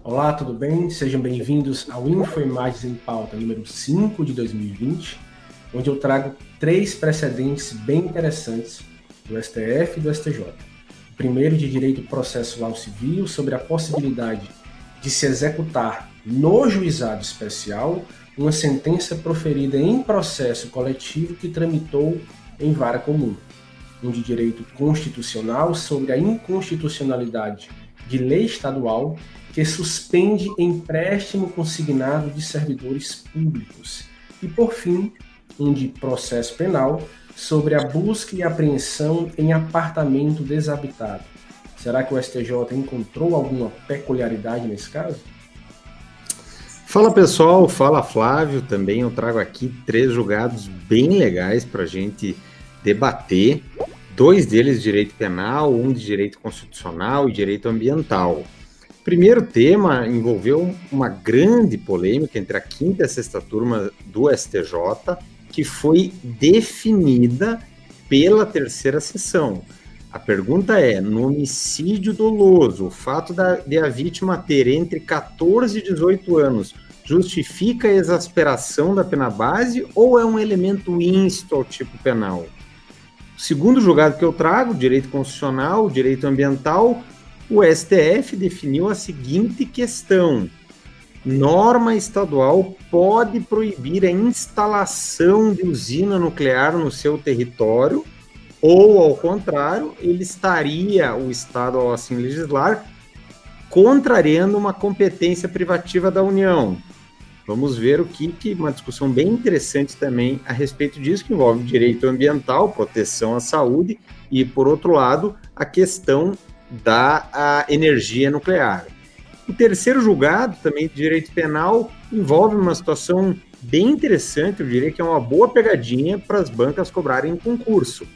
Olá, tudo bem? Sejam bem-vindos ao InfoImagens em Pauta número 5 de 2020, onde eu trago 3 precedentes bem interessantes do STF e do STJ. O primeiro de direito processual civil sobre a possibilidade de se executar no juizado especial uma sentença proferida em processo coletivo que tramitou em vara comum. Um de direito constitucional sobre a inconstitucionalidade de lei estadual que suspende empréstimo consignado de servidores públicos. E, por fim, um de processo penal sobre a busca e apreensão em apartamento desabitado. Será que o STJ encontrou alguma peculiaridade nesse caso? Fala pessoal, fala Flávio, também eu trago aqui 3 julgados bem legais para a gente debater, 2 deles de direito penal, um de direito constitucional e direito ambiental. O primeiro tema envolveu uma grande polêmica entre a quinta e a sexta turma do STJ, que foi definida pela terceira sessão. A pergunta é, no homicídio doloso, o fato de a vítima ter entre 14 e 18 anos justifica a exasperação da pena base ou é um elemento íncito ao tipo penal? O segundo julgado que eu trago, direito constitucional, direito ambiental, o STF definiu a seguinte questão: norma estadual pode proibir a instalação de usina nuclear no seu território ou, ao contrário, ele estaria, o Estado, ao assim legislar, contrariando uma competência privativa da União. Vamos ver uma discussão bem interessante também a respeito disso, que envolve direito ambiental, proteção à saúde e, por outro lado, a questão da energia nuclear. O terceiro julgado, também de direito penal, envolve uma situação bem interessante, eu diria que é uma boa pegadinha para as bancas cobrarem em concurso.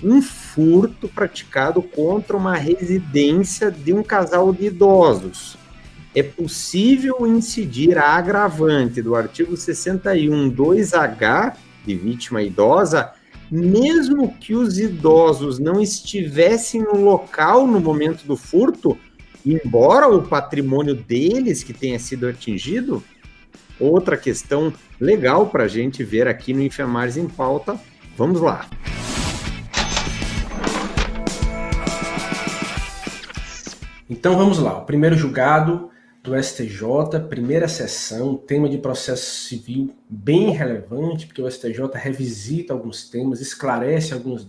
Um furto praticado contra uma residência de um casal de idosos. É possível incidir a agravante do artigo 61, 2H, de vítima idosa, mesmo que os idosos não estivessem no local no momento do furto, embora o patrimônio deles que tenha sido atingido? Outra questão legal para a gente ver aqui no Enfermagens em Pauta. Vamos lá. Então vamos lá. O primeiro julgado do STJ, primeira sessão, tema de processo civil bem relevante, porque o STJ revisita alguns temas, esclarece algumas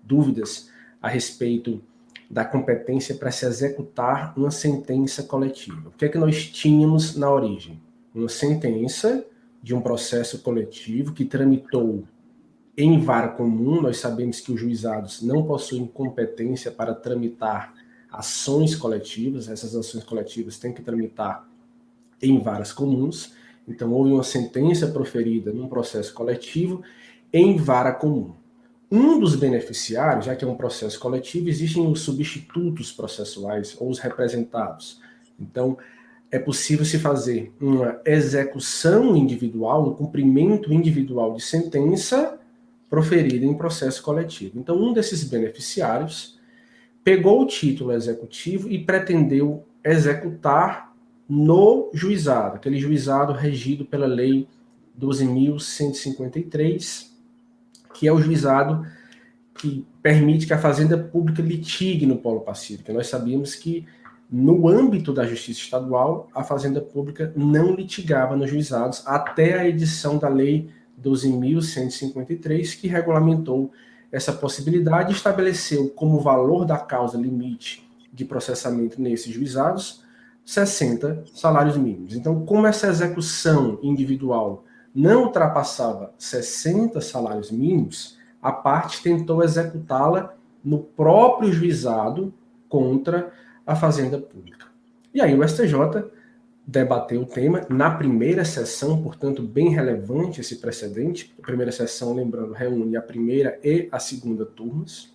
dúvidas a respeito da competência para se executar uma sentença coletiva. O que é que nós tínhamos na origem? Uma sentença de um processo coletivo que tramitou em vara comum. Nós sabemos que os juizados não possuem competência para tramitar ações coletivas, essas ações coletivas têm que tramitar em varas comuns, então houve uma sentença proferida num processo coletivo em vara comum. Um dos beneficiários, já que é um processo coletivo, existem os substitutos processuais ou os representados. Então, é possível se fazer uma execução individual, um cumprimento individual de sentença proferida em processo coletivo. Então, um desses beneficiários pegou o título executivo e pretendeu executar no juizado, aquele juizado regido pela Lei 12.153, que é o juizado que permite que a Fazenda Pública litigue no polo pacífico. Nós sabíamos que, no âmbito da Justiça Estadual, a Fazenda Pública não litigava nos juizados até a edição da Lei 12.153, que regulamentou essa possibilidade, estabeleceu como valor da causa limite de processamento nesses juizados 60 salários mínimos. Então, como essa execução individual não ultrapassava 60 salários mínimos, a parte tentou executá-la no próprio juizado contra a Fazenda Pública. E aí o STJ debateu o tema na primeira sessão, portanto, bem relevante esse precedente. A primeira sessão, lembrando, reúne a primeira e a segunda turmas.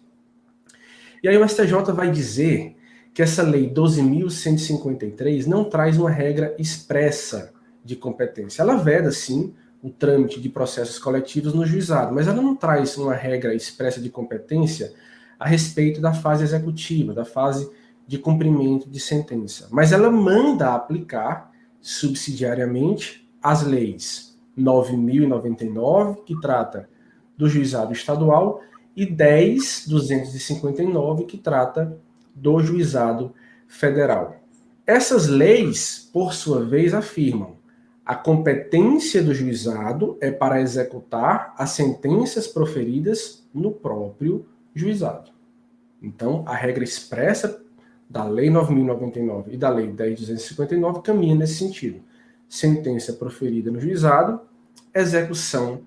E aí o STJ vai dizer que essa lei 12.153 não traz uma regra expressa de competência. Ela veda, sim, o trâmite de processos coletivos no juizado, mas ela não traz uma regra expressa de competência a respeito da fase executiva, da fase de cumprimento de sentença. Mas ela manda aplicar subsidiariamente as leis 9.099, que trata do juizado estadual, e 10.259, que trata do juizado federal. Essas leis, por sua vez, afirmam: a competência do juizado é para executar as sentenças proferidas no próprio juizado. Então, a regra expressa da Lei 9.099 e da Lei 10.259 caminha nesse sentido. Sentença proferida no juizado, execução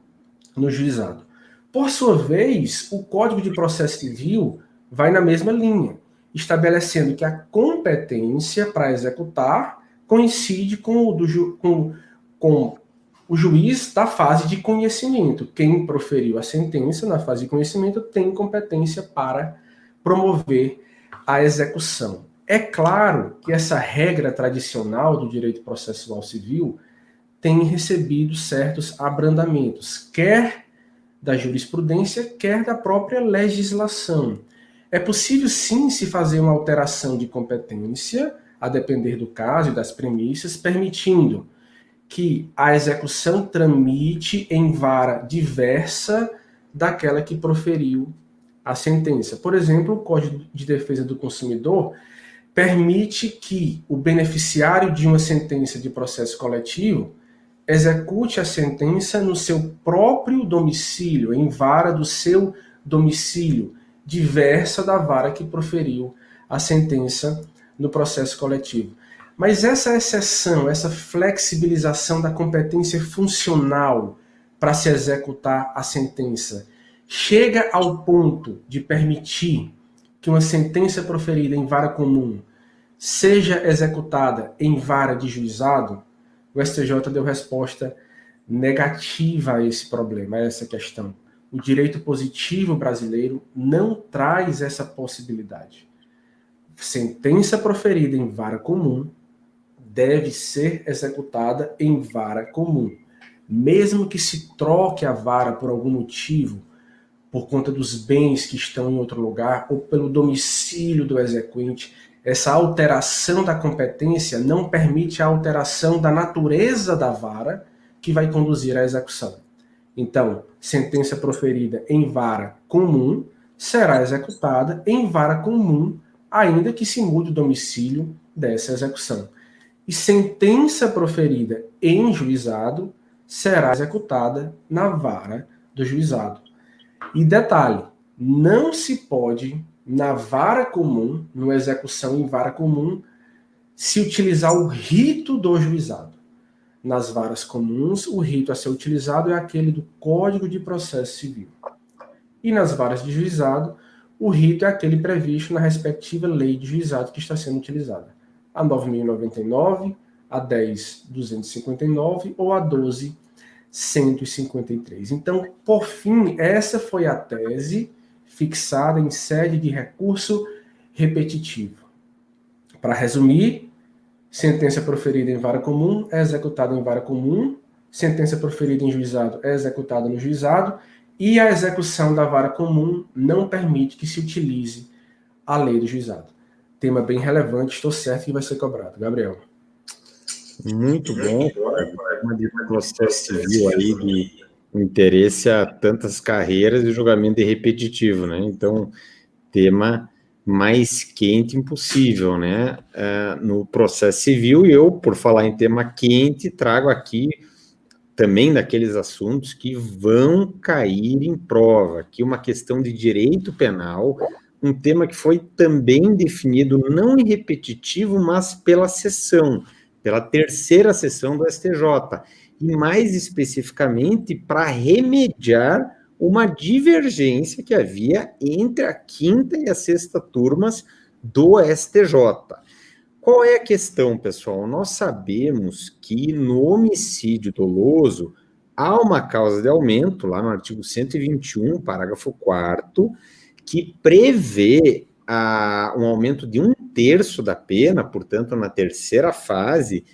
no juizado. Por sua vez, o Código de Processo Civil vai na mesma linha, estabelecendo que a competência para executar coincide com o juiz da fase de conhecimento. Quem proferiu a sentença na fase de conhecimento tem competência para promover a execução. É claro que essa regra tradicional do direito processual civil tem recebido certos abrandamentos, quer da jurisprudência, quer da própria legislação. É possível sim se fazer uma alteração de competência, a depender do caso e das premissas, permitindo que a execução tramite em vara diversa daquela que proferiu a sentença. Por exemplo, o Código de Defesa do Consumidor permite que o beneficiário de uma sentença de processo coletivo execute a sentença no seu próprio domicílio, em vara do seu domicílio, diversa da vara que proferiu a sentença no processo coletivo. Mas essa exceção, essa flexibilização da competência funcional para se executar a sentença, chega ao ponto de permitir que uma sentença proferida em vara comum seja executada em vara de juizado? O STJ deu resposta negativa a esse problema, a essa questão. O direito positivo brasileiro não traz essa possibilidade. Sentença proferida em vara comum deve ser executada em vara comum. Mesmo que se troque a vara por algum motivo, por conta dos bens que estão em outro lugar, ou pelo domicílio do exequente, essa alteração da competência não permite a alteração da natureza da vara que vai conduzir à execução. Então, sentença proferida em vara comum será executada em vara comum, ainda que se mude o domicílio dessa execução. E sentença proferida em juizado será executada na vara do juizado. E detalhe, não se pode, na vara comum, numa execução em vara comum, se utilizar o rito do juizado. Nas varas comuns, o rito a ser utilizado é aquele do Código de Processo Civil. E nas varas de juizado, o rito é aquele previsto na respectiva lei de juizado que está sendo utilizada. A 9.099, a 10.259 ou a 12.153. Então, por fim, essa foi a tese fixada em sede de recurso repetitivo. Para resumir, sentença proferida em vara comum é executada em vara comum, sentença proferida em juizado é executada no juizado, e a execução da vara comum não permite que se utilize a lei do juizado. Tema bem relevante, estou certo que vai ser cobrado. Gabriel. Muito bom. Uma de processo civil aí de interesse a tantas carreiras e julgamento repetitivo, né? Então, tema mais quente impossível, né? No processo civil, e eu, por falar em tema quente, trago aqui também daqueles assuntos que vão cair em prova, aqui uma questão de direito penal, um tema que foi também definido não em repetitivo, mas pela sessão, pela terceira sessão do STJ, e mais especificamente para remediar uma divergência que havia entre a quinta e a sexta turmas do STJ. Qual é a questão, pessoal? Nós sabemos que no homicídio doloso há uma causa de aumento, lá no artigo 121, parágrafo 4º, que prevê um aumento de 1/3 da pena, portanto, na terceira fase,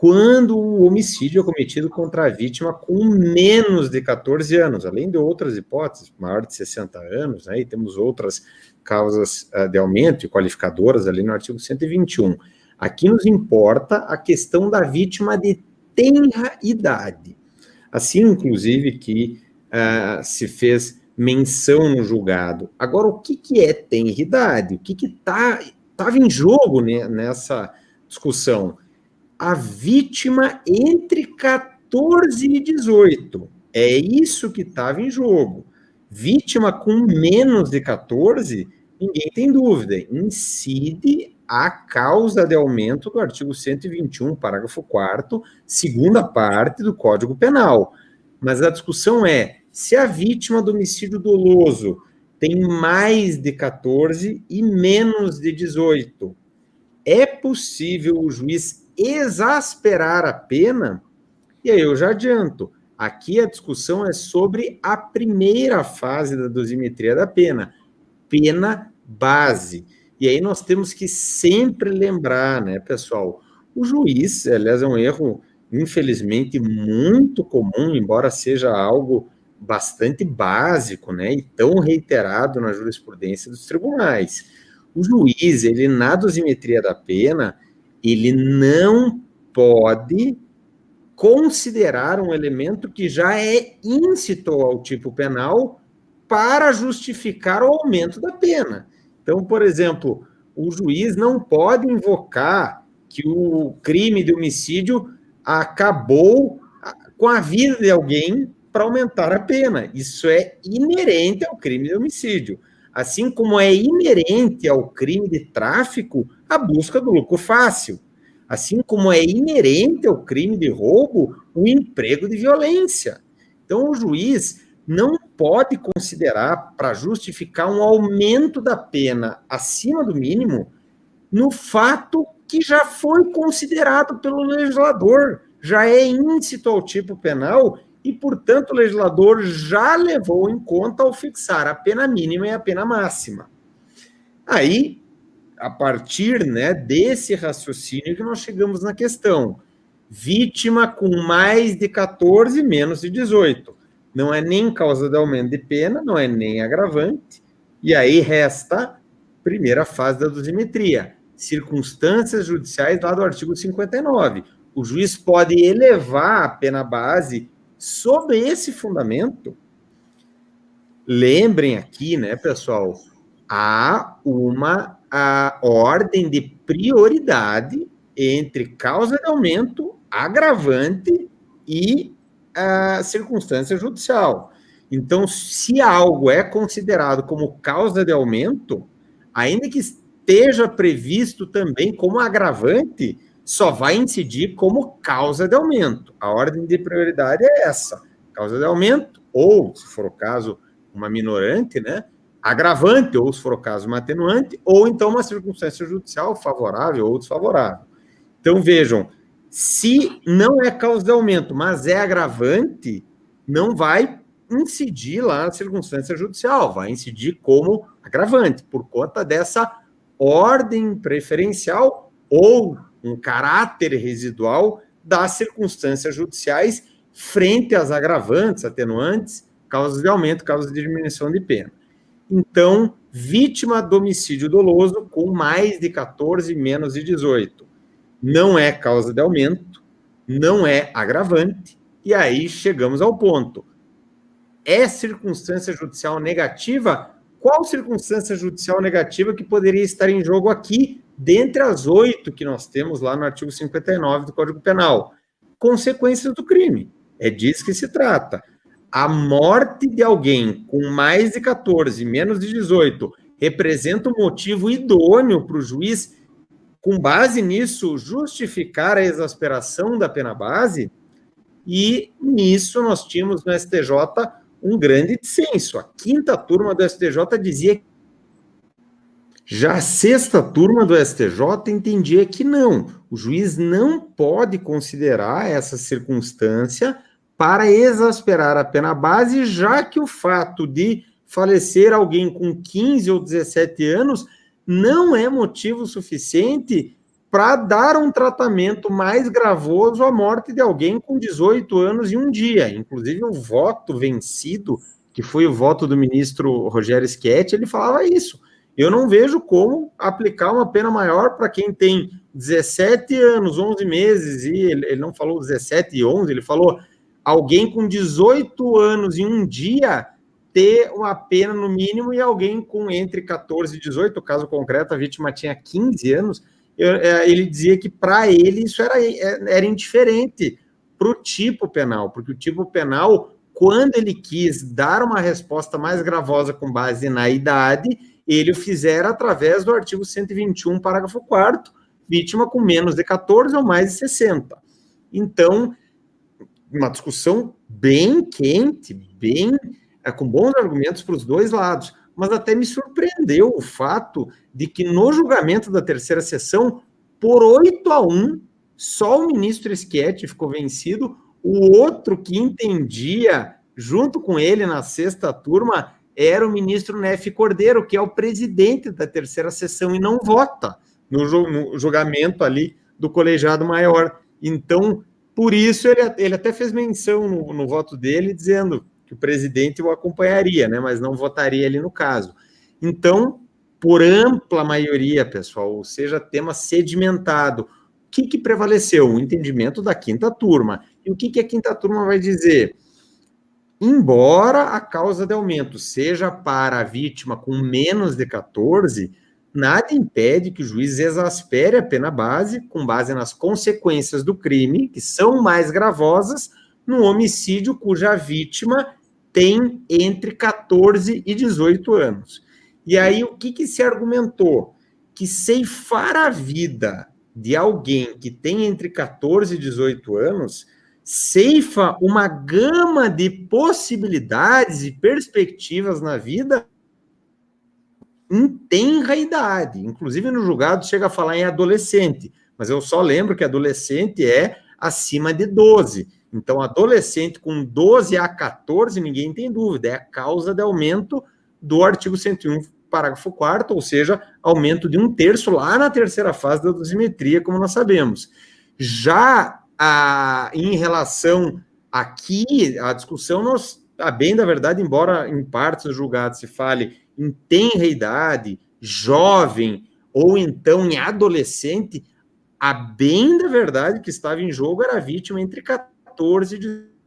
quando o homicídio é cometido contra a vítima com menos de 14 anos, além de outras hipóteses, maior de 60 anos, né, e temos outras causas de aumento e qualificadoras ali no artigo 121. Aqui nos importa a questão da vítima de tenra idade. Assim, inclusive, que se fez menção no julgado. Agora, o que é tenra idade? O que estava em jogo nessa discussão? A vítima entre 14 e 18. É isso que estava em jogo. Vítima com menos de 14, ninguém tem dúvida, incide a causa de aumento do artigo 121, parágrafo 4º, segunda parte do Código Penal. Mas a discussão é, se a vítima do homicídio doloso tem mais de 14 e menos de 18, é possível o juiz exasperar a pena? E aí eu já adianto, aqui a discussão é sobre a primeira fase da dosimetria da pena, pena base. E aí nós temos que sempre lembrar, né, pessoal, o juiz, aliás, é um erro, infelizmente, muito comum, embora seja algo bastante básico, né, e tão reiterado na jurisprudência dos tribunais. O juiz, ele na dosimetria da pena, ele não pode considerar um elemento que já é íncito ao tipo penal para justificar o aumento da pena. Então, por exemplo, o juiz não pode invocar que o crime de homicídio acabou com a vida de alguém para aumentar a pena. Isso é inerente ao crime de homicídio. Assim como é inerente ao crime de tráfico a busca do lucro fácil. Assim como é inerente ao crime de roubo o emprego de violência. Então, o juiz não pode considerar, para justificar um aumento da pena acima do mínimo, no fato que já foi considerado pelo legislador, já é íncito ao tipo penal e, portanto, o legislador já levou em conta ao fixar a pena mínima e a pena máxima. Aí, a partir, né, desse raciocínio que nós chegamos na questão, vítima com mais de 14, menos de 18. Não é nem causa de aumento de pena, não é nem agravante, e aí resta a primeira fase da dosimetria, circunstâncias judiciais lá do artigo 59. O juiz pode elevar a pena base sob esse fundamento. Lembrem aqui, né, pessoal, há uma ordem de prioridade entre causa de aumento, agravante e a circunstância judicial. Então, se algo é considerado como causa de aumento, ainda que esteja previsto também como agravante, só vai incidir como causa de aumento. A ordem de prioridade é essa, causa de aumento, ou, se for o caso, uma minorante, né, agravante, ou se for o caso, uma atenuante, ou então uma circunstância judicial favorável ou desfavorável. Então, vejam, se não é causa de aumento, mas é agravante, não vai incidir lá na circunstância judicial, vai incidir como agravante, por conta dessa ordem preferencial ou um caráter residual das circunstâncias judiciais frente às agravantes, atenuantes, causas de aumento, causas de diminuição de pena. Então, vítima do homicídio doloso com mais de 14, menos de 18. Não é causa de aumento, não é agravante, e aí chegamos ao ponto. É circunstância judicial negativa? Qual circunstância judicial negativa que poderia estar em jogo aqui, dentre as 8 que nós temos lá no artigo 59 do Código Penal? Consequências do crime. É disso que se trata. A morte de alguém com mais de 14, menos de 18, representa um motivo idôneo para o juiz, com base nisso, justificar a exasperação da pena base, e nisso nós tínhamos no STJ um grande dissenso. A 5ª turma do STJ dizia. Já a 6ª turma do STJ entendia que não. O juiz não pode considerar essa circunstância para exasperar a pena base, já que o fato de falecer alguém com 15 ou 17 anos não é motivo suficiente para dar um tratamento mais gravoso à morte de alguém com 18 anos e um dia. Inclusive, o voto vencido, que foi o voto do ministro Rogério Schetti, ele falava isso. Eu não vejo como aplicar uma pena maior para quem tem 17 anos, 11 meses, e ele não falou 17 e 11, ele falou alguém com 18 anos e um dia ter uma pena no mínimo e alguém com entre 14 e 18, no caso concreto, a vítima tinha 15 anos, ele dizia que para ele isso era indiferente para o tipo penal, porque o tipo penal, quando ele quis dar uma resposta mais gravosa com base na idade, ele o fizera através do artigo 121, parágrafo 4º, vítima com menos de 14 ou mais de 60. Então, uma discussão bem quente, com bons argumentos para os dois lados, mas até me surpreendeu o fato de que no julgamento da terceira sessão, por 8-1, só o ministro Schetti ficou vencido, o outro que entendia, junto com ele na sexta turma, era o ministro Nefe Cordeiro, que é o presidente da terceira sessão e não vota no julgamento ali do colegiado maior. Então, por isso, ele até fez menção no voto dele, dizendo que o presidente o acompanharia, né, mas não votaria ali no caso. Então, por ampla maioria, pessoal, ou seja, tema sedimentado, o que prevaleceu? O entendimento da quinta turma. E o que a quinta turma vai dizer? Embora a causa de aumento seja para a vítima com menos de 14, nada impede que o juiz exaspere a pena base, com base nas consequências do crime, que são mais gravosas, no homicídio cuja vítima tem entre 14 e 18 anos. E aí, o que se argumentou? Que ceifar a vida de alguém que tem entre 14 e 18 anos ceifa uma gama de possibilidades e perspectivas na vida em tenra idade. Inclusive, no julgado chega a falar em adolescente, mas eu só lembro que adolescente é acima de 12. Então, adolescente com 12 a 14, ninguém tem dúvida, é a causa de aumento do artigo 101, parágrafo 4º, ou seja, aumento de 1/3 lá na terceira fase da dosimetria, como nós sabemos. Já em relação aqui, a discussão, a bem da verdade, embora em partes do julgado se fale em tenra idade, jovem, ou então em adolescente, a bem da verdade que estava em jogo era a vítima entre 14 e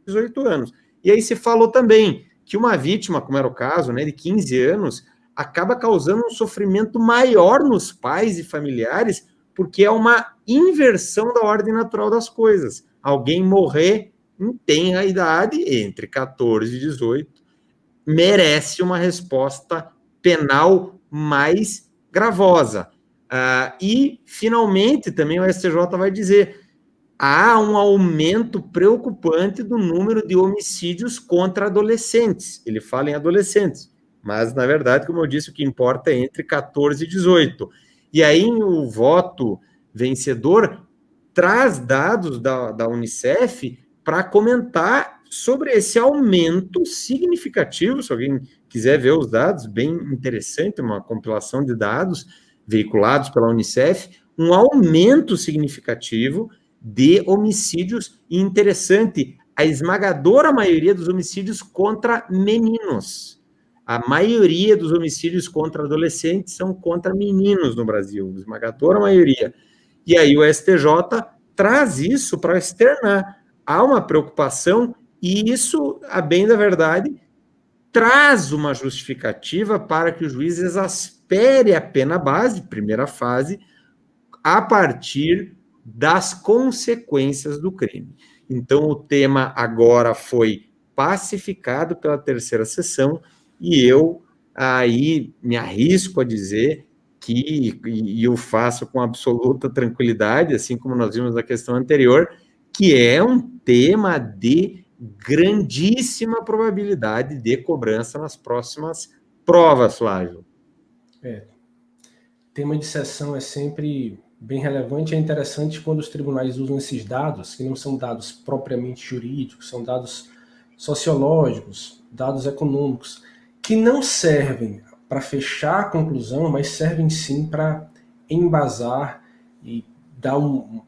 18 anos. E aí se falou também que uma vítima, como era o caso, né, de 15 anos, acaba causando um sofrimento maior nos pais e familiares, porque é uma inversão da ordem natural das coisas. Alguém morrer em tenra idade, entre 14 e 18, merece uma resposta penal mais gravosa. E, finalmente, também o STJ vai dizer há um aumento preocupante do número de homicídios contra adolescentes. Ele fala em adolescentes, mas, na verdade, como eu disse, o que importa é entre 14 e 18. E aí, o voto vencedor traz dados da Unicef para comentar sobre esse aumento significativo. Se alguém quiser ver os dados, bem interessante, uma compilação de dados veiculados pela Unicef, um aumento significativo de homicídios, e interessante, a esmagadora maioria dos homicídios contra meninos. A maioria dos homicídios contra adolescentes são contra meninos no Brasil, a esmagadora maioria. E aí o STJ traz isso para externar. Há uma preocupação, e isso, a bem da verdade, traz uma justificativa para que o juiz exaspere a pena base, primeira fase, a partir das consequências do crime. Então, o tema agora foi pacificado pela terceira sessão, e eu aí me arrisco a dizer que, e eu faço com absoluta tranquilidade, assim como nós vimos na questão anterior, que é um tema de grandíssima probabilidade de cobrança nas próximas provas, Flávio. Tema de sessão é sempre bem relevante. É interessante quando os tribunais usam esses dados, que não são dados propriamente jurídicos, são dados sociológicos, dados econômicos, que não servem para fechar a conclusão, mas servem sim para embasar e dá um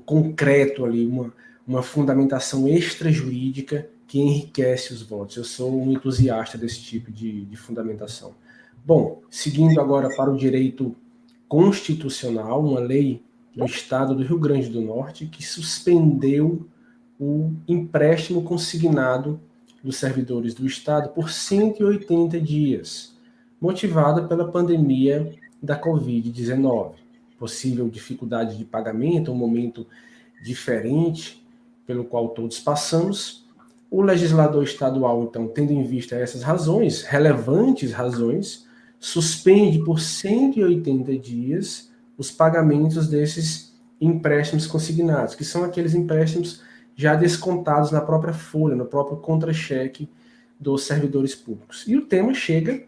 concreto ali, uma fundamentação extrajurídica que enriquece os votos. Eu sou um entusiasta desse tipo de fundamentação. Bom, seguindo agora para o direito constitucional, uma lei do Estado do Rio Grande do Norte que suspendeu o empréstimo consignado dos servidores do Estado por 180 dias, motivada pela pandemia da Covid-19. Possível dificuldade de pagamento, um momento diferente pelo qual todos passamos. O legislador estadual, então, tendo em vista essas razões, relevantes razões, suspende por 180 dias os pagamentos desses empréstimos consignados, que são aqueles empréstimos já descontados na própria folha, no próprio contra-cheque dos servidores públicos. E o tema chega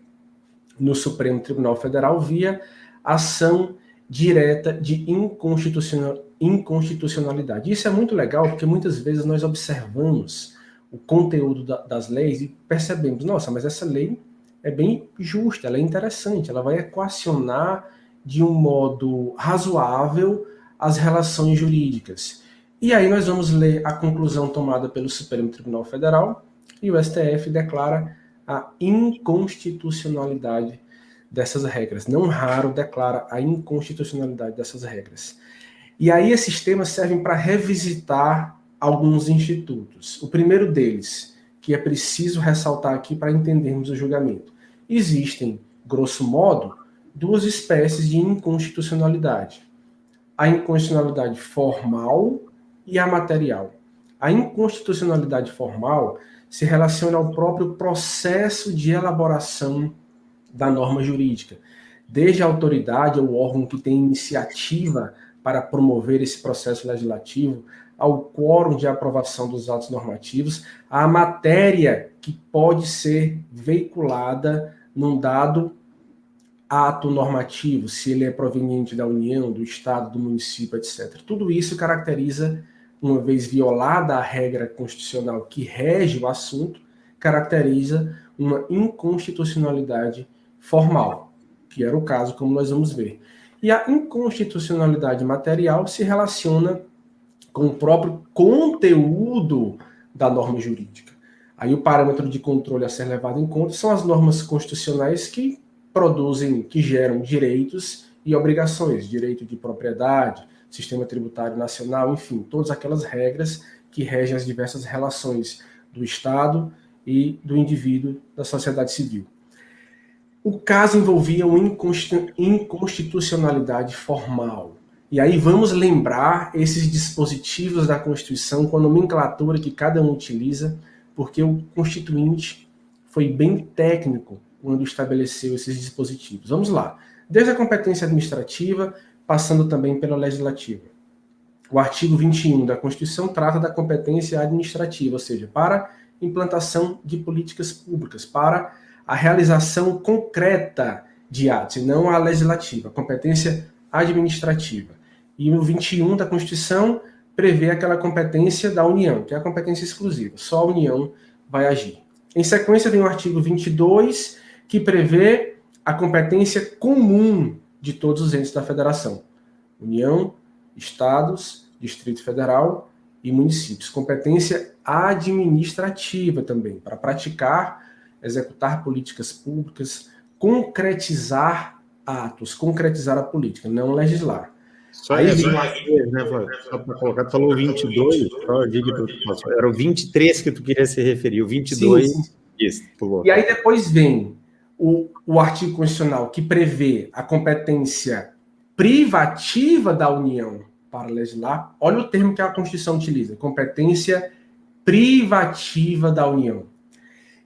no Supremo Tribunal Federal via ação direta de inconstitucionalidade. Isso é muito legal, porque muitas vezes nós observamos o conteúdo das leis e percebemos, nossa, mas essa lei é bem justa, ela é interessante, ela vai equacionar de um modo razoável as relações jurídicas. E aí nós vamos ler a conclusão tomada pelo Supremo Tribunal Federal e o STF declara a inconstitucionalidade dessas regras. Não raro declara a inconstitucionalidade dessas regras. E aí esses temas servem para revisitar alguns institutos. O primeiro deles, que é preciso ressaltar aqui para entendermos o julgamento. Existem, grosso modo, duas espécies de inconstitucionalidade. A inconstitucionalidade formal e a material. A inconstitucionalidade formal se relaciona ao próprio processo de elaboração da norma jurídica, desde a autoridade ou órgão que tem iniciativa para promover esse processo legislativo, ao quórum de aprovação dos atos normativos, à matéria que pode ser veiculada num dado ato normativo, se ele é proveniente da União, do Estado, do município, etc. Tudo isso caracteriza, uma vez violada a regra constitucional que rege o assunto, caracteriza uma inconstitucionalidade formal, que era o caso, como nós vamos ver. E a inconstitucionalidade material se relaciona com o próprio conteúdo da norma jurídica. Aí o parâmetro de controle a ser levado em conta são as normas constitucionais que produzem, que geram direitos e obrigações, direito de propriedade, sistema tributário nacional, enfim, todas aquelas regras que regem as diversas relações do Estado e do indivíduo da sociedade civil. O caso envolvia uma inconstitucionalidade formal. E aí vamos lembrar esses dispositivos da Constituição com a nomenclatura que cada um utiliza, porque o Constituinte foi bem técnico quando estabeleceu esses dispositivos. Vamos lá. Desde a competência administrativa, passando também pela legislativa. O artigo 21 da Constituição trata da competência administrativa, ou seja, para implantação de políticas públicas, para a realização concreta de atos, e não a legislativa, a competência administrativa. E o 21 da Constituição prevê aquela competência da União, que é a competência exclusiva, só a União vai agir. Em sequência vem o artigo 22, que prevê a competência comum de todos os entes da Federação. União, Estados, Distrito Federal e municípios. Competência administrativa também, para praticar, executar políticas públicas, concretizar atos, concretizar a política, não legislar. Só aí, né, Flávio? Só para colocar, tu falou 22, era o 23 que tu queria se referir, o 22, sim. Isso, pulou. E aí depois vem o artigo constitucional que prevê a competência privativa da União para legislar. Olha o termo que a Constituição utiliza, competência privativa da União.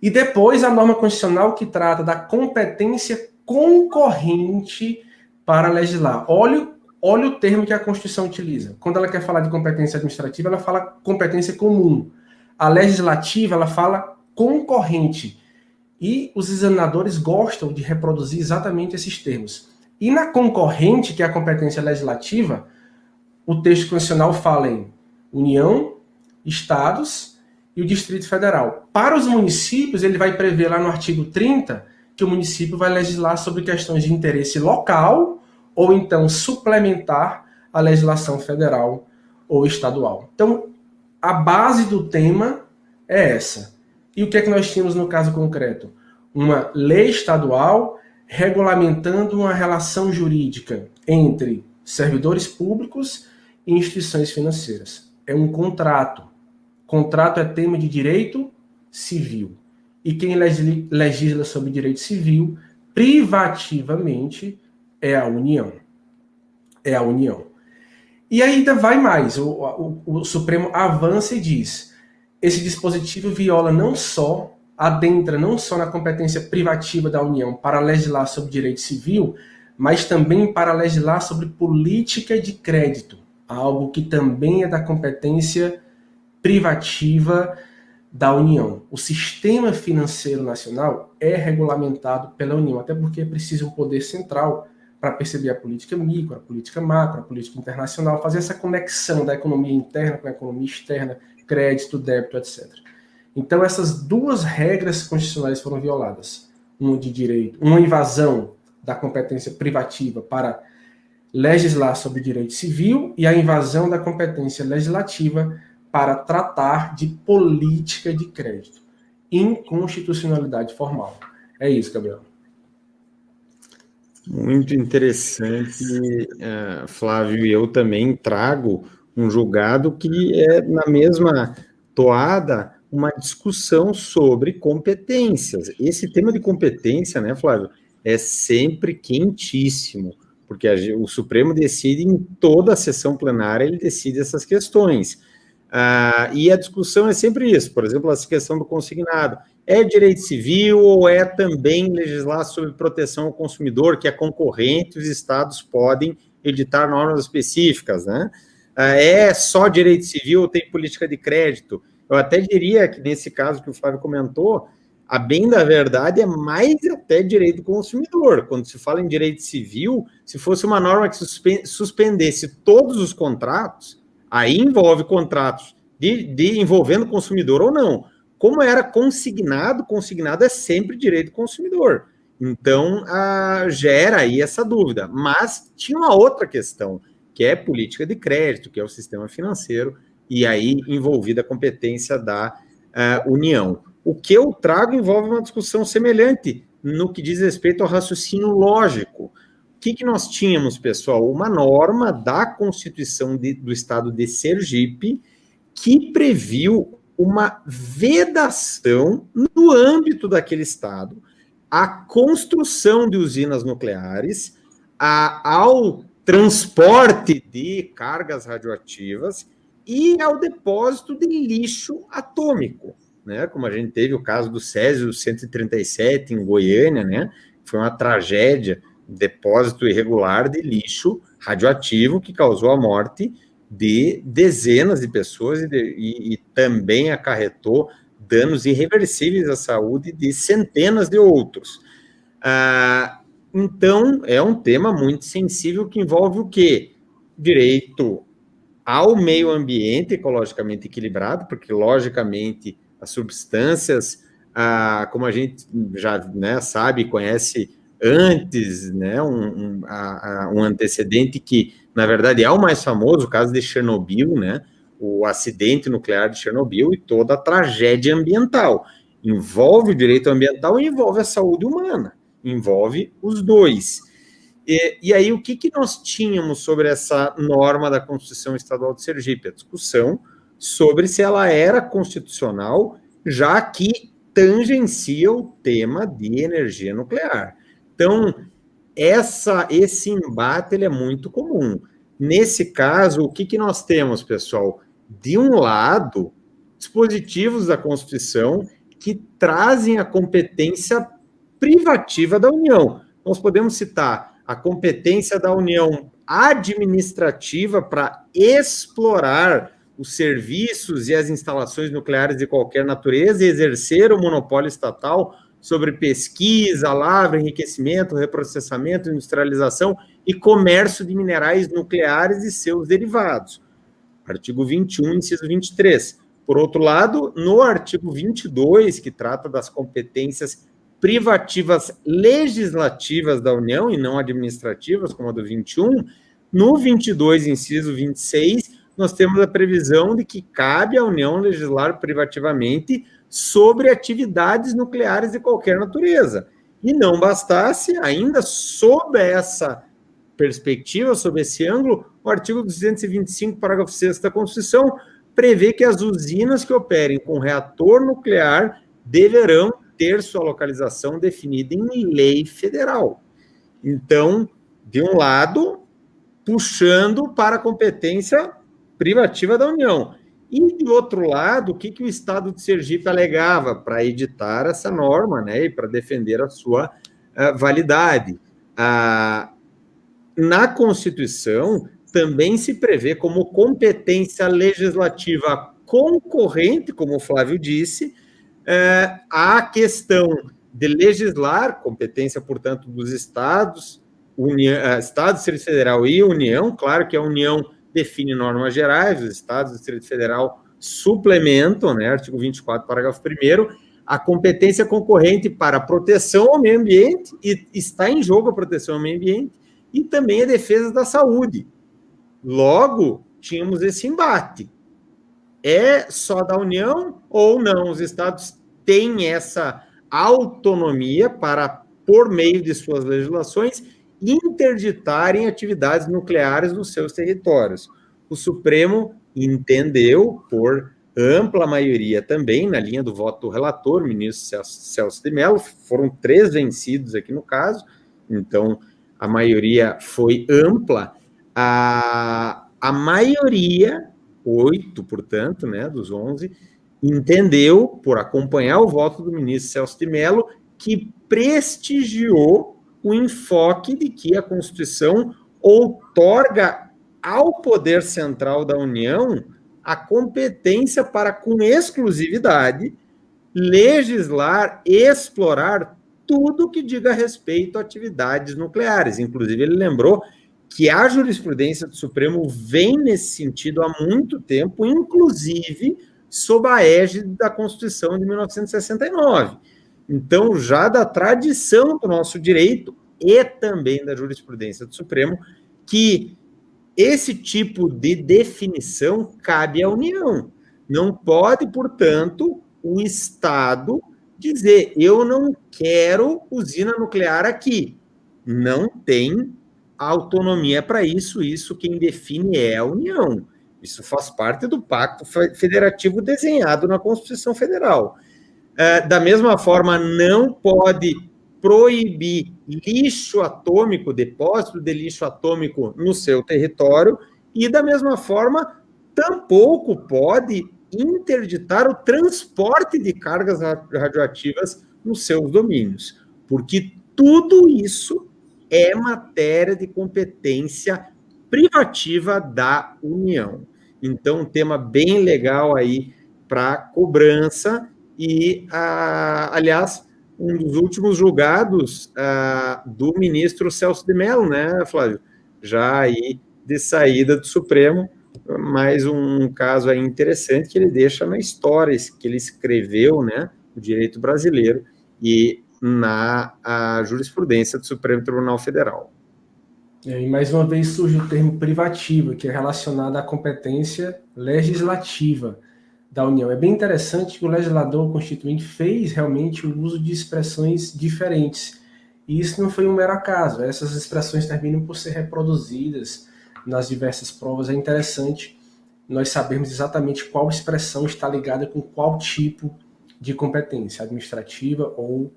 E depois a norma constitucional que trata da competência concorrente para legislar. Olha o termo que a Constituição utiliza. Quando ela quer falar de competência administrativa, ela fala competência comum. A legislativa, ela fala concorrente. E os examinadores gostam de reproduzir exatamente esses termos. E na concorrente, que é a competência legislativa, o texto constitucional fala em União, Estados e o Distrito Federal. Para os municípios, ele vai prever lá no artigo 30 que o município vai legislar sobre questões de interesse local ou então suplementar a legislação federal ou estadual. Então, a base do tema é essa. E o que é que nós tínhamos no caso concreto? Uma lei estadual regulamentando uma relação jurídica entre servidores públicos e instituições financeiras. É um contrato. Contrato é tema de direito civil. E quem legisla sobre direito civil, privativamente, é a União. É a União. E ainda vai mais. O Supremo avança e diz: esse dispositivo adentra não só na competência privativa da União para legislar sobre direito civil, mas também para legislar sobre política de crédito, algo que também é da competência privativa da União. O sistema financeiro nacional é regulamentado pela União, até porque precisa um poder central para perceber a política micro, a política macro, a política internacional, fazer essa conexão da economia interna com a economia externa, crédito, débito, etc. Então, essas duas regras constitucionais foram violadas. Uma de direito, uma invasão da competência privativa para legislar sobre direito civil e a invasão da competência legislativa para tratar de política de crédito. Inconstitucionalidade formal. É isso, Gabriel. Muito interessante, Flávio. E eu também trago um julgado que é na mesma toada uma discussão sobre competências. Esse tema de competência, né, Flávio, é sempre quentíssimo, porque o Supremo decide em toda a sessão plenária, ele decide essas questões. E a discussão é sempre isso, por exemplo, essa questão do consignado. É direito civil ou é também legislar sobre proteção ao consumidor, que é concorrente, os estados podem editar normas específicas, né? É só direito civil ou tem política de crédito? Eu até diria que nesse caso que o Flávio comentou, a bem da verdade é mais até direito do consumidor. Quando se fala em direito civil, se fosse uma norma que suspendesse todos os contratos, aí envolve contratos envolvendo o consumidor ou não. Como era consignado é sempre direito do consumidor. Então, gera aí essa dúvida. Mas tinha uma outra questão, que é política de crédito, que é o sistema financeiro, e aí envolvida a competência da União. O que eu trago envolve uma discussão semelhante no que diz respeito ao raciocínio lógico. O que nós tínhamos, pessoal? Uma norma da Constituição do Estado de Sergipe que previu uma vedação no âmbito daquele estado à construção de usinas nucleares, ao transporte de cargas radioativas e ao depósito de lixo atômico, né? Como a gente teve o caso do Césio 137 em Goiânia, né? Foi uma tragédia, depósito irregular de lixo radioativo que causou a morte de dezenas de pessoas e também acarretou danos irreversíveis à saúde de centenas de outros. Então, é um tema muito sensível que envolve o quê? Direito ao meio ambiente ecologicamente equilibrado, porque, logicamente, as substâncias, como a gente já, né, sabe, conhece antes, né, um antecedente que, na verdade, é o mais famoso, o caso de Chernobyl, né, o acidente nuclear de Chernobyl e toda a tragédia ambiental. Envolve o direito ambiental e envolve a saúde humana, envolve os dois. E aí, o que nós tínhamos sobre essa norma da Constituição Estadual de Sergipe? A discussão sobre se ela era constitucional, já que tangencia o tema de energia nuclear. Então, esse embate ele é muito comum. Nesse caso, o que nós temos, pessoal? De um lado, dispositivos da Constituição que trazem a competência privativa da União. Nós podemos citar a competência da União administrativa para explorar os serviços e as instalações nucleares de qualquer natureza e exercer o monopólio estatal sobre pesquisa, lavra, enriquecimento, reprocessamento, industrialização e comércio de minerais nucleares e seus derivados. Artigo 21, inciso 23. Por outro lado, no artigo 22, que trata das competências privativas legislativas da União e não administrativas, como a do 21, no 22, inciso 26, nós temos a previsão de que cabe à União legislar privativamente sobre atividades nucleares de qualquer natureza. E não bastasse, ainda sob essa perspectiva, sob esse ângulo, o artigo 225, parágrafo 6º da Constituição, prevê que as usinas que operem com reator nuclear deverão ter sua localização definida em lei federal. Então, de um lado, puxando para a competência privativa da União. E, de outro lado, o que o Estado de Sergipe alegava para editar essa norma, né, e para defender a sua validade? Na Constituição, também se prevê como competência legislativa concorrente, como o Flávio disse, a questão de legislar, competência, portanto, dos Estados, Estado, Distrito Federal e União. Claro que a União define normas gerais, os Estados e o Distrito Federal suplementam, né, artigo 24, parágrafo 1º, a competência concorrente para a proteção ao meio ambiente, e está em jogo a proteção ao meio ambiente, e também a defesa da saúde. Logo, tínhamos esse embate. É só da União ou não? Os Estados têm essa autonomia para, por meio de suas legislações, interditarem atividades nucleares nos seus territórios. O Supremo entendeu, por ampla maioria também, na linha do voto do relator, o ministro Celso de Mello, foram 3 vencidos aqui no caso, então a maioria foi ampla, a maioria, 8, portanto, né, dos 11, entendeu, por acompanhar o voto do ministro Celso de Mello, que prestigiou o enfoque de que a Constituição outorga ao poder central da União a competência para, com exclusividade, legislar, explorar tudo que diga respeito a atividades nucleares. Inclusive, ele lembrou que a jurisprudência do Supremo vem nesse sentido há muito tempo, inclusive sob a égide da Constituição de 1969. Então, já da tradição do nosso direito e também da jurisprudência do Supremo, que esse tipo de definição cabe à União. Não pode, portanto, o Estado dizer: eu não quero usina nuclear aqui. Não tem autonomia para isso. Isso quem define é a União. Isso faz parte do pacto federativo desenhado na Constituição Federal. Da mesma forma, não pode proibir lixo atômico, depósito de lixo atômico no seu território, e da mesma forma, tampouco pode interditar o transporte de cargas radioativas nos seus domínios, porque tudo isso é matéria de competência privativa da União. Então, um tema bem legal aí para cobrança e, aliás, um dos últimos julgados do ministro Celso de Mello, né, Flávio? Já aí de saída do Supremo, mais um caso aí interessante que ele deixa na história, que ele escreveu, né, o direito brasileiro e na jurisprudência do Supremo Tribunal Federal. E mais uma vez surge o termo privativo, que é relacionado à competência legislativa da União. É bem interessante que o legislador constituinte fez realmente o uso de expressões diferentes. E isso não foi um mero acaso. Essas expressões terminam por ser reproduzidas nas diversas provas. É interessante nós sabermos exatamente qual expressão está ligada com qual tipo de competência, administrativa ou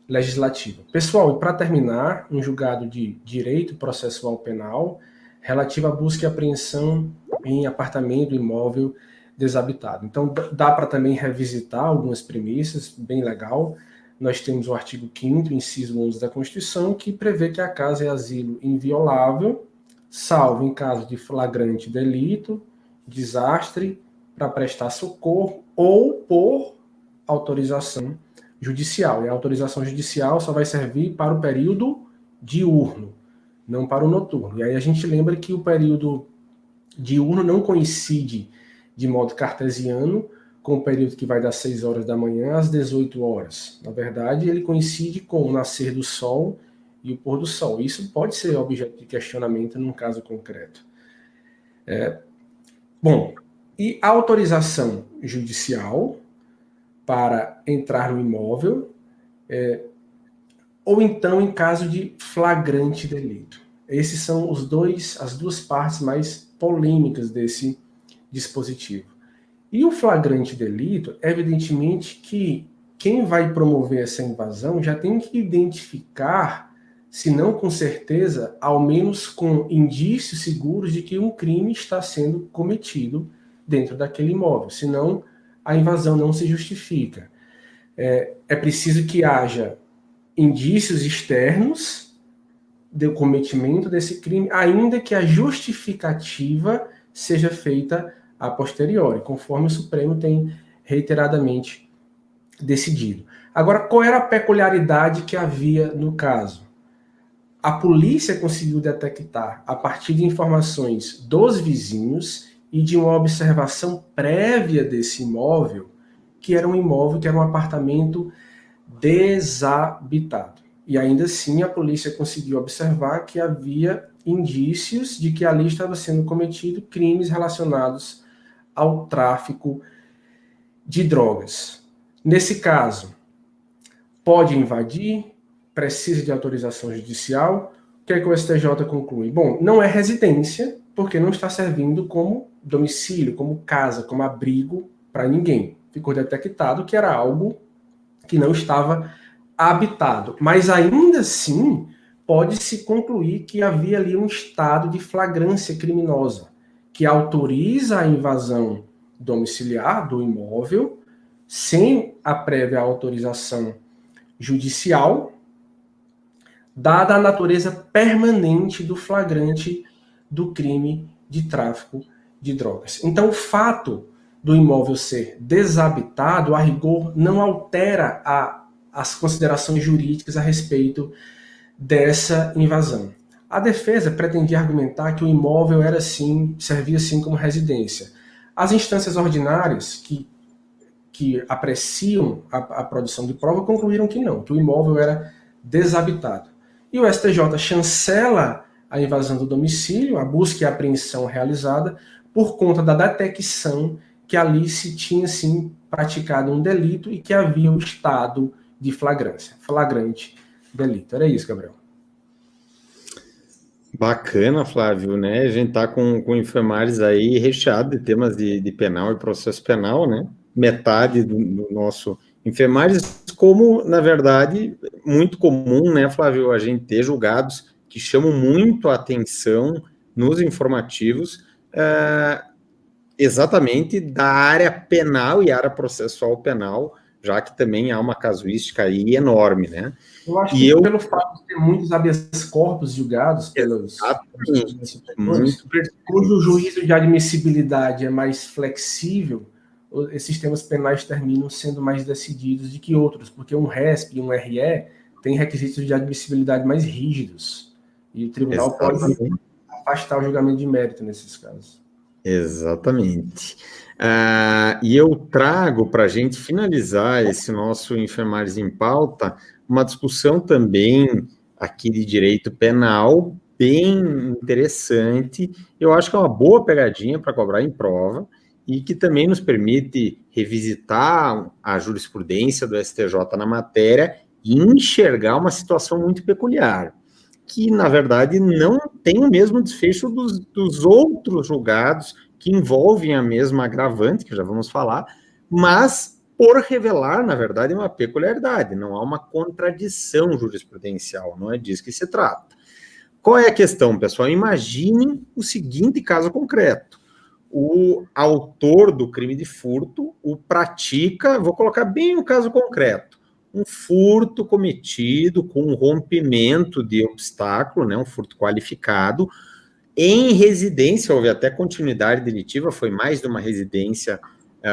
legislativa. Pessoal, e para terminar, um julgado de direito processual penal relativo à busca e apreensão em apartamento, imóvel desabitado. Então, dá para também revisitar algumas premissas, bem legal. Nós temos o artigo 5º, inciso 11 da Constituição, que prevê que a casa é asilo inviolável, salvo em caso de flagrante delito, desastre, para prestar socorro ou por autorização judicial. E a autorização judicial só vai servir para o período diurno, não para o noturno. E aí a gente lembra que o período diurno não coincide de modo cartesiano com o período que vai das 6 horas da manhã às 18 horas. Na verdade, ele coincide com o nascer do sol e o pôr do sol. Isso pode ser objeto de questionamento num caso concreto. Bom, e a autorização judicial para entrar no imóvel, ou então em caso de flagrante delito. Esses são as duas partes mais polêmicas desse dispositivo. E o flagrante delito, evidentemente que quem vai promover essa invasão já tem que identificar, se não com certeza, ao menos com indícios seguros de que um crime está sendo cometido dentro daquele imóvel, senão a invasão não se justifica. É preciso que haja indícios externos do cometimento desse crime, ainda que a justificativa seja feita a posteriori, conforme o Supremo tem reiteradamente decidido. Agora, qual era a peculiaridade que havia no caso? A polícia conseguiu detectar, a partir de informações dos vizinhos e de uma observação prévia desse imóvel, que era um apartamento desabitado. E ainda assim a polícia conseguiu observar que havia indícios de que ali estava sendo cometido crimes relacionados ao tráfico de drogas. Nesse caso, pode invadir, precisa de autorização judicial. O que é que o STJ conclui? Bom, não é residência, porque não está servindo como domicílio, como casa, como abrigo para ninguém. Ficou detectado que era algo que não estava habitado. Mas ainda assim, pode-se concluir que havia ali um estado de flagrância criminosa, que autoriza a invasão domiciliar do imóvel sem a prévia autorização judicial, dada a natureza permanente do flagrante do crime de tráfico de drogas. Então, o fato do imóvel ser desabitado, a rigor, não altera as considerações jurídicas a respeito dessa invasão. A defesa pretendia argumentar que o imóvel era assim, servia assim como residência. As instâncias ordinárias que apreciam a produção de prova concluíram que não, que o imóvel era desabitado. E o STJ chancela a invasão do domicílio, a busca e a apreensão realizada, por conta da detecção que ali se tinha, sim, praticado um delito e que havia um estado de flagrância, flagrante delito. Era isso, Gabriel. Bacana, Flávio, né? A gente tá com enfermares aí recheado de temas de penal e processo penal, né? Metade do nosso enfermares, como, na verdade, muito comum, né, Flávio, a gente ter julgados que chamam muito a atenção nos informativos, exatamente da área penal e área processual penal, já que também há uma casuística aí enorme, né? Eu acho que pelo fato de ter muitos habeas corpus julgados pelos superiores, cujo juízo de admissibilidade é mais flexível, esses temas penais terminam sendo mais decididos do que outros, porque um RESP e um RE têm requisitos de admissibilidade mais rígidos, e o tribunal pode afastar o julgamento de mérito nesses casos. Exatamente. E eu trago para a gente finalizar esse nosso Enfermares em Pauta uma discussão também aqui de direito penal bem interessante. Eu acho que é uma boa pegadinha para cobrar em prova e que também nos permite revisitar a jurisprudência do STJ na matéria e enxergar uma situação muito peculiar, que, na verdade, não tem o mesmo desfecho dos outros julgados que envolvem a mesma agravante, que já vamos falar, mas por revelar, na verdade, uma peculiaridade, não há uma contradição jurisprudencial, não é disso que se trata. Qual é a questão, pessoal? Imaginem o seguinte caso concreto. O autor do crime de furto o pratica, vou colocar bem um caso concreto, um furto cometido com um rompimento de obstáculo, né, um furto qualificado, em residência, houve até continuidade delitiva, foi mais de uma residência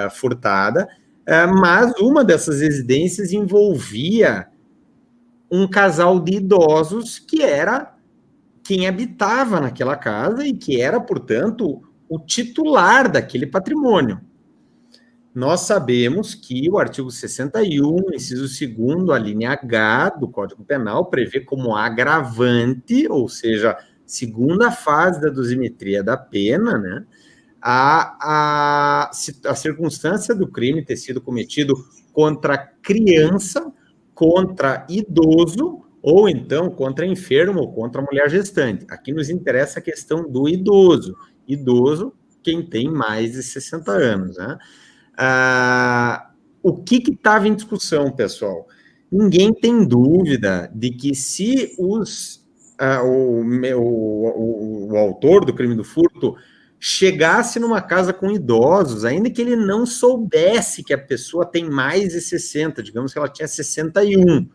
furtada, mas uma dessas residências envolvia um casal de idosos que era quem habitava naquela casa e que era, portanto, o titular daquele patrimônio. nós sabemos que o artigo 61, inciso 2º, a linha H do Código Penal, prevê como agravante, ou seja, segunda fase da dosimetria da pena, né, a circunstância do crime ter sido cometido contra criança, contra idoso, ou então contra enfermo ou contra mulher gestante. Aqui nos interessa a questão do idoso. Idoso, quem tem mais de 60 anos, né? O que estava em discussão, pessoal? Ninguém tem dúvida de que se o autor do crime do furto chegasse numa casa com idosos, ainda que ele não soubesse que a pessoa tem mais de 60, digamos que ela tinha 61.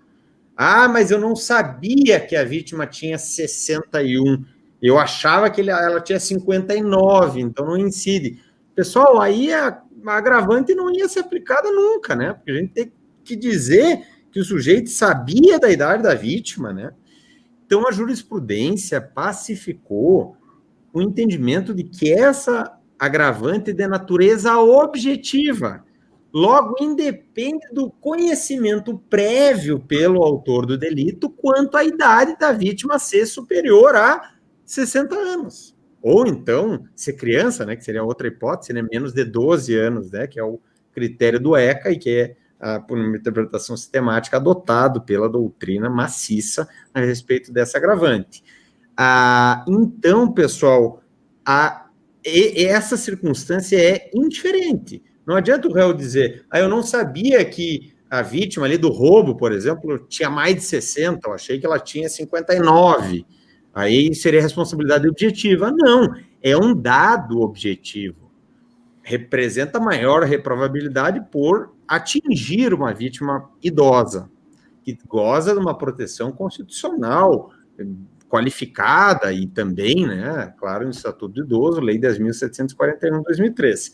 Ah, mas eu não sabia que a vítima tinha 61. Eu achava que ela tinha 59, então não incide. Pessoal, aí a agravante não ia ser aplicada nunca, né? Porque a gente tem que dizer que o sujeito sabia da idade da vítima, né? Então a jurisprudência pacificou o entendimento de que essa agravante é de natureza objetiva. Logo, independe do conhecimento prévio pelo autor do delito quanto à idade da vítima ser superior a 60 anos. Ou então, ser criança, né, que seria outra hipótese, né, menos de 12 anos, né, que é o critério do ECA e que é, por uma interpretação sistemática, adotado pela doutrina maciça a respeito dessa agravante. Então, pessoal, essa circunstância é indiferente. Não adianta o réu dizer, eu não sabia que a vítima ali do roubo, por exemplo, tinha mais de 60, eu achei que ela tinha 59. Aí seria responsabilidade objetiva. Não, é um dado objetivo. Representa maior reprovabilidade por atingir uma vítima idosa, que goza de uma proteção constitucional qualificada e também, né, claro, no Estatuto do Idoso, Lei 10.741 de 2003.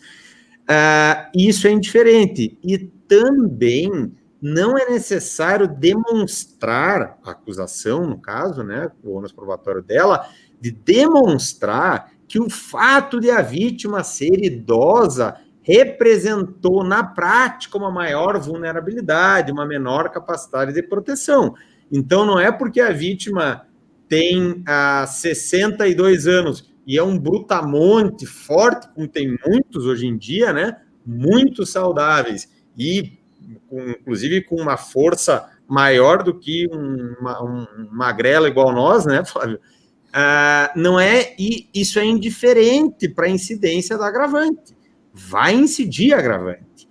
Isso é indiferente. E também não é necessário demonstrar, a acusação, no caso, né, o ônus probatório dela, de demonstrar que o fato de a vítima ser idosa representou, na prática, uma maior vulnerabilidade, uma menor capacidade de proteção. Então, não é porque a vítima tem 62 anos e é um brutamonte forte, como tem muitos hoje em dia, né? Muito saudáveis e, inclusive, com uma força maior do que um magrelo igual nós, né, Flávio? Não é, e isso é indiferente para a incidência da agravante. Vai incidir a agravante.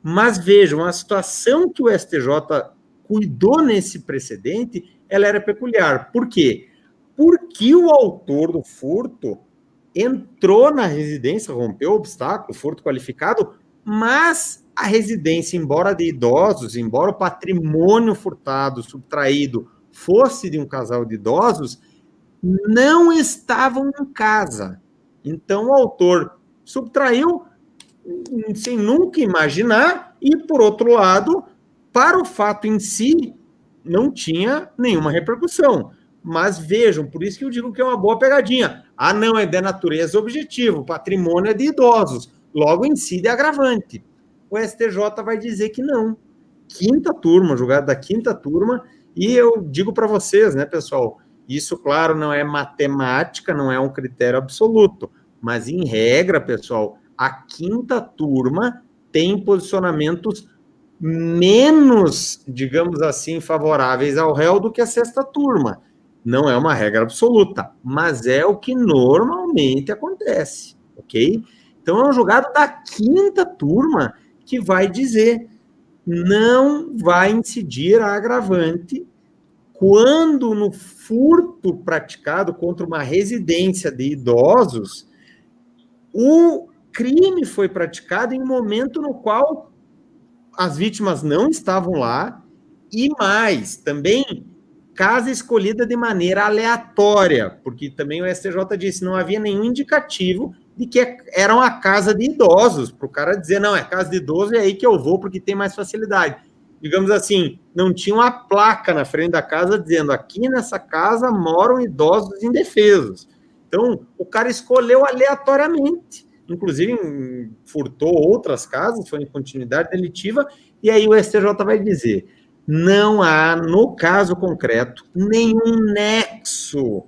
Mas vejam, a situação que o STJ cuidou nesse precedente, ela era peculiar. Por quê? Porque o autor do furto entrou na residência, rompeu o obstáculo, furto qualificado, mas a residência, embora de idosos, embora o patrimônio furtado, subtraído, fosse de um casal de idosos, não estavam em casa. Então, o autor subtraiu sem nunca imaginar e, por outro lado, para o fato em si, não tinha nenhuma repercussão. Mas vejam, por isso que eu digo que é uma boa pegadinha. Não, é de natureza objetiva, o patrimônio é de idosos, logo incide agravante. O STJ vai dizer que não. Quinta turma, julgado da quinta turma, e eu digo para vocês, né, pessoal, isso, claro, não é matemática, não é um critério absoluto, mas, em regra, pessoal, a quinta turma tem posicionamentos menos, digamos assim, favoráveis ao réu do que a sexta turma. Não é uma regra absoluta, mas é o que normalmente acontece, ok? Então, é um julgado da quinta turma que vai dizer não vai incidir a agravante quando no furto praticado contra uma residência de idosos, o crime foi praticado em um momento no qual as vítimas não estavam lá e mais, também casa escolhida de maneira aleatória, porque também o STJ disse não havia nenhum indicativo de que era uma casa de idosos, para o cara dizer, não, é casa de idoso, é aí que eu vou porque tem mais facilidade. Digamos assim, não tinha uma placa na frente da casa dizendo aqui nessa casa moram idosos indefesos. Então, o cara escolheu aleatoriamente. inclusive furtou outras casas, foi em continuidade delitiva, e aí o STJ vai dizer, não há, no caso concreto, nenhum nexo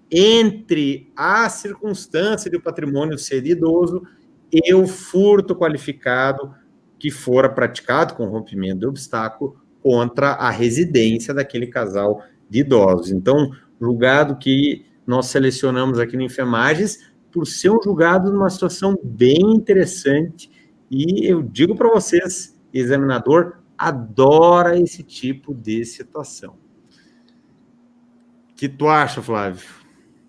entre a circunstância de o patrimônio ser idoso e o furto qualificado que fora praticado com rompimento de obstáculo contra a residência daquele casal de idosos. Então, julgado que nós selecionamos aqui no Infemagens, por ser um julgado numa situação bem interessante, e eu digo para vocês, examinador adora esse tipo de situação. O que tu acha, Flávio?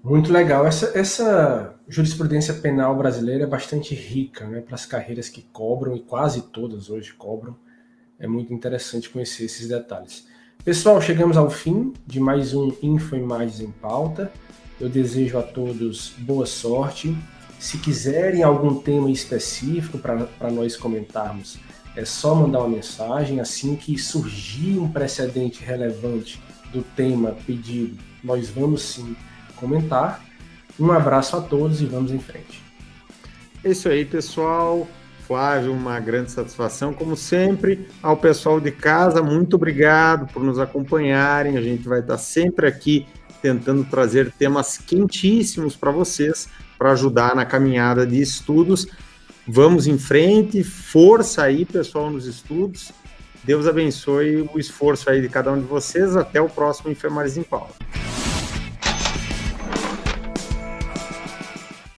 Muito legal. Essa jurisprudência penal brasileira é bastante rica, né, para as carreiras que cobram, e quase todas hoje cobram. É muito interessante conhecer esses detalhes. Pessoal, chegamos ao fim de mais um Infoimagens em Pauta. Eu desejo a todos boa sorte. Se quiserem algum tema específico para nós comentarmos, é só mandar uma mensagem. Assim que surgir um precedente relevante do tema pedido, nós vamos sim comentar. Um abraço a todos e vamos em frente. É isso aí, pessoal. Flávio, uma grande satisfação, como sempre. Ao pessoal de casa, muito obrigado por nos acompanharem. A gente vai estar sempre aqui tentando trazer temas quentíssimos para vocês, para ajudar na caminhada de estudos. Vamos em frente, força aí, pessoal, nos estudos. Deus abençoe o esforço aí de cada um de vocês. Até o próximo Enfermagens em Pauta.